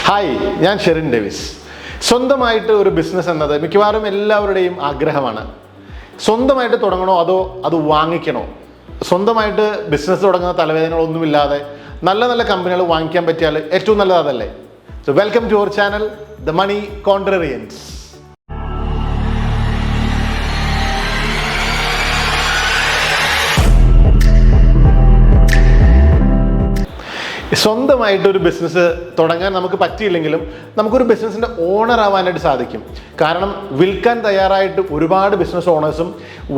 Hi, ഞാൻ Sherin Davis. സ്വന്തമായിട്ട് ഒരു ബിസിനസ് എന്നത് മിക്കവാറും എല്ലാവരുടെയും ആഗ്രഹമാണ്. സ്വന്തമായിട്ട് തുടങ്ങണോ അതോ അത് വാങ്ങിക്കണോ? സ്വന്തമായിട്ട് ബിസിനസ് തുടങ്ങുന്ന തലവേദനകളൊന്നുമില്ലാതെ നല്ല നല്ല കമ്പനികൾ വാങ്ങിക്കാൻ പറ്റിയാൽ ഏറ്റവും നല്ലത് അതല്ലേ? So welcome to our channel the money contrarians. സ്വന്തമായിട്ടൊരു ബിസിനസ് തുടങ്ങാൻ നമുക്ക് പറ്റിയില്ലെങ്കിലും നമുക്കൊരു ബിസിനസ്സിൻ്റെ ഓണർ ആവാനായിട്ട് സാധിക്കും. കാരണം വിൽക്കാൻ തയ്യാറായിട്ട് ഒരുപാട് ബിസിനസ് ഓണേഴ്സും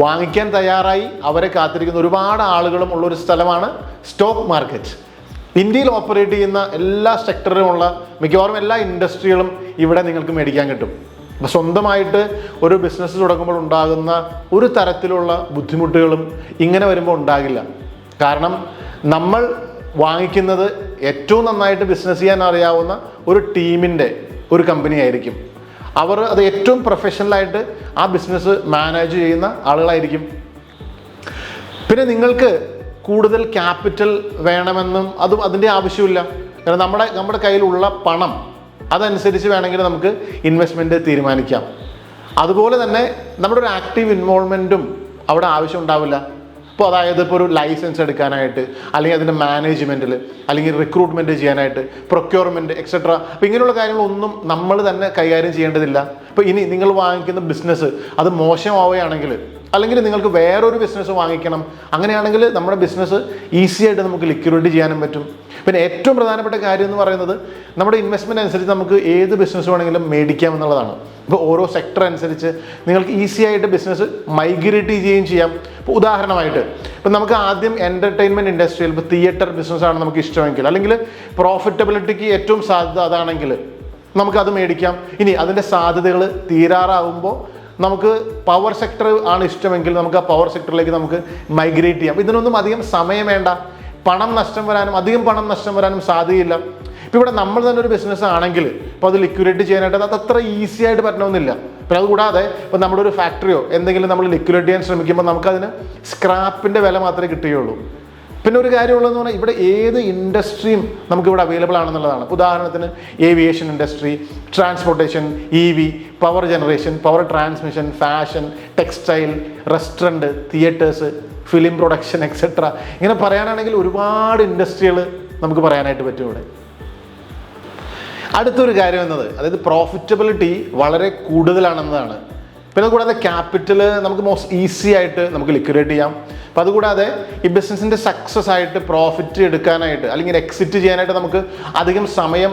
വാങ്ങിക്കാൻ തയ്യാറായി അവരെ കാത്തിരിക്കുന്ന ഒരുപാട് ആളുകളും ഉള്ളൊരു സ്ഥലമാണ് സ്റ്റോക്ക് മാർക്കറ്റ്. ഇന്ത്യയിൽ ഓപ്പറേറ്റ് ചെയ്യുന്ന എല്ലാ സെക്ടറിലുമുള്ള മിക്കവാറും എല്ലാ ഇൻഡസ്ട്രികളും ഇവിടെ നിങ്ങൾക്ക് മേടിക്കാൻ കിട്ടും. അപ്പോൾ സ്വന്തമായിട്ട് ഒരു ബിസിനസ് തുടങ്ങുമ്പോൾ ഉണ്ടാകുന്ന ഒരു തരത്തിലുള്ള ബുദ്ധിമുട്ടുകളും ഇങ്ങനെ വരുമ്പോൾ ഉണ്ടാകില്ല. കാരണം നമ്മൾ വാങ്ങിക്കുന്നത് ഏറ്റവും നന്നായിട്ട് ബിസിനസ് ചെയ്യാൻ അറിയാവുന്ന ഒരു ടീമിൻ്റെ ഒരു കമ്പനി ആയിരിക്കും. അവർ അത് ഏറ്റവും പ്രൊഫഷണലായിട്ട് ആ ബിസിനസ് മാനേജ് ചെയ്യുന്ന ആളുകളായിരിക്കും. പിന്നെ നിങ്ങൾക്ക് കൂടുതൽ ക്യാപിറ്റൽ വേണമെന്നും അതിൻ്റെ ആവശ്യമില്ല. കാരണം നമ്മുടെ കയ്യിലുള്ള പണം അതനുസരിച്ച് വേണമെങ്കിൽ നമുക്ക് ഇൻവെസ്റ്റ്മെൻറ്റ് തീരുമാനിക്കാം. അതുപോലെ തന്നെ നമ്മുടെ ഒരു ആക്റ്റീവ് ഇൻവോൾവ്മെൻറ്റും അവിടെ ആവശ്യം ഉണ്ടാവില്ല. ഇപ്പോൾ അതായത് ഇപ്പോൾ ഒരു ലൈസൻസ് എടുക്കാനായിട്ട്, അല്ലെങ്കിൽ അതിൻ്റെ മാനേജ്മെൻറ്റിൽ, അല്ലെങ്കിൽ റിക്രൂട്ട്മെൻറ്റ് ചെയ്യാനായിട്ട്, പ്രൊക്യൂർമെൻറ്റ് എക്സെട്ര, അപ്പോൾ ഇങ്ങനെയുള്ള കാര്യങ്ങളൊന്നും നമ്മൾ തന്നെ കൈകാര്യം ചെയ്യേണ്ടതില്ല. ഇപ്പോൾ ഇനി നിങ്ങൾ വാങ്ങിക്കുന്ന ബിസിനസ് അത് മോശമാവുകയാണെങ്കിൽ, അല്ലെങ്കിൽ നിങ്ങൾക്ക് വേറൊരു ബിസിനസ് വാങ്ങിക്കണം, അങ്ങനെയാണെങ്കിൽ നമ്മുടെ ബിസിനസ് ഈസി ആയിട്ട് നമുക്ക് ലിക്വിഡേറ്റ് ചെയ്യാനും പറ്റും. പിന്നെ ഏറ്റവും പ്രധാനപ്പെട്ട കാര്യം എന്ന് പറയുന്നത് നമ്മുടെ ഇൻവെസ്റ്റ്മെൻറ്റ് അനുസരിച്ച് നമുക്ക് ഏത് ബിസിനസ് വേണമെങ്കിലും മേടിക്കാം എന്നുള്ളതാണ്. ഇപ്പോൾ ഓരോ സെക്ടർ അനുസരിച്ച് നിങ്ങൾക്ക് ഈസി ആയിട്ട് ബിസിനസ് മൈഗ്രേറ്റ് ചെയ്യുകയും ചെയ്യാം. ഇപ്പോൾ ഉദാഹരണമായിട്ട് ഇപ്പം നമുക്ക് ആദ്യം എൻ്റർടൈൻമെൻറ്റ് ഇൻഡസ്ട്രിയിൽ ഇപ്പോൾ തിയേറ്റർ ബിസിനസ്സാണ് നമുക്ക് ഇഷ്ടമെങ്കിൽ, അല്ലെങ്കിൽ പ്രോഫിറ്റബിലിറ്റിക്ക് ഏറ്റവും സാധ്യത അതാണെങ്കിൽ നമുക്കത് മേടിക്കാം. ഇനി അതിൻ്റെ സാധ്യതകൾ തീരാറാകുമ്പോൾ നമുക്ക് പവർ സെക്ടർ ആണ് ഇഷ്ടമെങ്കിൽ നമുക്ക് ആ പവർ സെക്ടറിലേക്ക് നമുക്ക് മൈഗ്രേറ്റ് ചെയ്യാം. ഇതിനൊന്നും അധികം സമയം വേണ്ട. അധികം പണം നഷ്ടം വരാനും സാധ്യതയില്ല. ഇപ്പോൾ ഇവിടെ നമ്മൾ തന്നെ ഒരു ബിസിനസ് ആണെങ്കിൽ ഇപ്പോൾ അത് ലിക്വിഡേറ്റ് ചെയ്യാനായിട്ട് അത് അത്ര ഈസി ആയിട്ട് പറ്റണമെന്നില്ല. പിന്നെ അതുകൂടാതെ ഇപ്പോൾ നമ്മുടെ ഒരു ഫാക്ടറിയോ എന്തെങ്കിലും നമ്മൾ ലിക്വിഡേറ്റ് ചെയ്യാൻ ശ്രമിക്കുമ്പോൾ നമുക്കതിന് സ്ക്രാപ്പിൻ്റെ വില മാത്രമേ കിട്ടുകയുള്ളൂ. പിന്നെ ഒരു കാര്യമുള്ളതെന്ന് പറഞ്ഞാൽ ഇവിടെ ഏത് ഇൻഡസ്ട്രിയും നമുക്കിവിടെ അവൈലബിൾ ആണെന്നുള്ളതാണ്. ഉദാഹരണത്തിന് aviation industry, transportation, EV, power generation, power transmission, fashion, textile, restaurant, theatres, film production etcetera. ഇങ്ങനെ പറയാനാണെങ്കിൽ ഒരുപാട് ഇൻഡസ്ട്രികൾ നമുക്ക് പറയാനായിട്ട് പറ്റും ഇവിടെ. അടുത്തൊരു കാര്യം എന്നത് അതായത് പ്രോഫിറ്റബിലിറ്റി വളരെ കൂടുതലാണെന്നതാണ്. പിന്നെ അതുകൂടാതെ ക്യാപിറ്റൽ നമുക്ക് മോസ്റ്റ് ഈസി ആയിട്ട് നമുക്ക് ലിക്വിഡേറ്റ് ചെയ്യാം. അപ്പോൾ അതുകൂടാതെ ഈ ബിസിനസ്സിൻ്റെ സക്സസ് ആയിട്ട് പ്രോഫിറ്റ് എടുക്കാനായിട്ട് അല്ലെങ്കിൽ എക്സിറ്റ് ചെയ്യാനായിട്ട് നമുക്ക് അധികം സമയം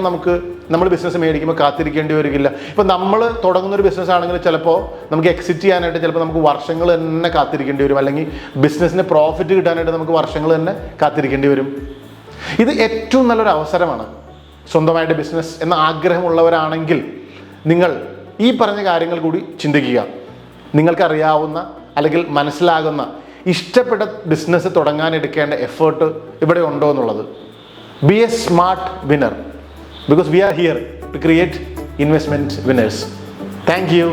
നമ്മൾ ബിസിനസ് മേടിക്കുമ്പോൾ കാത്തിരിക്കേണ്ടി വരില്ല. ഇപ്പോൾ നമ്മൾ തുടങ്ങുന്നൊരു ബിസിനസ് ആണെങ്കിൽ ചിലപ്പോൾ നമുക്ക് എക്സിറ്റ് ചെയ്യാനായിട്ട് ചിലപ്പോൾ നമുക്ക് വർഷങ്ങൾ തന്നെ കാത്തിരിക്കേണ്ടി വരും, അല്ലെങ്കിൽ ബിസിനസ്സിന് പ്രോഫിറ്റ് കിട്ടാനായിട്ട് നമുക്ക് വർഷങ്ങൾ തന്നെ കാത്തിരിക്കേണ്ടി വരും. ഇത് ഏറ്റവും നല്ലൊരു അവസരമാണ്. സ്വന്തമായിട്ട് ബിസിനസ് എന്ന ആഗ്രഹമുള്ളവരാണെങ്കിൽ നിങ്ങൾ ഈ പറഞ്ഞ കാര്യങ്ങൾ കൂടി ചിന്തിക്കുക. നിങ്ങൾക്കറിയാവുന്ന അല്ലെങ്കിൽ മനസ്സിലാകുന്ന ഇഷ്ടപ്പെട്ട ബിസിനസ് തുടങ്ങാൻ എടുക്കേണ്ട എഫേർട്ട് ഇവിടെ ഉണ്ടോ എന്നുള്ളത്. Be a smart winner, because we are here to create investment winners. Thank U.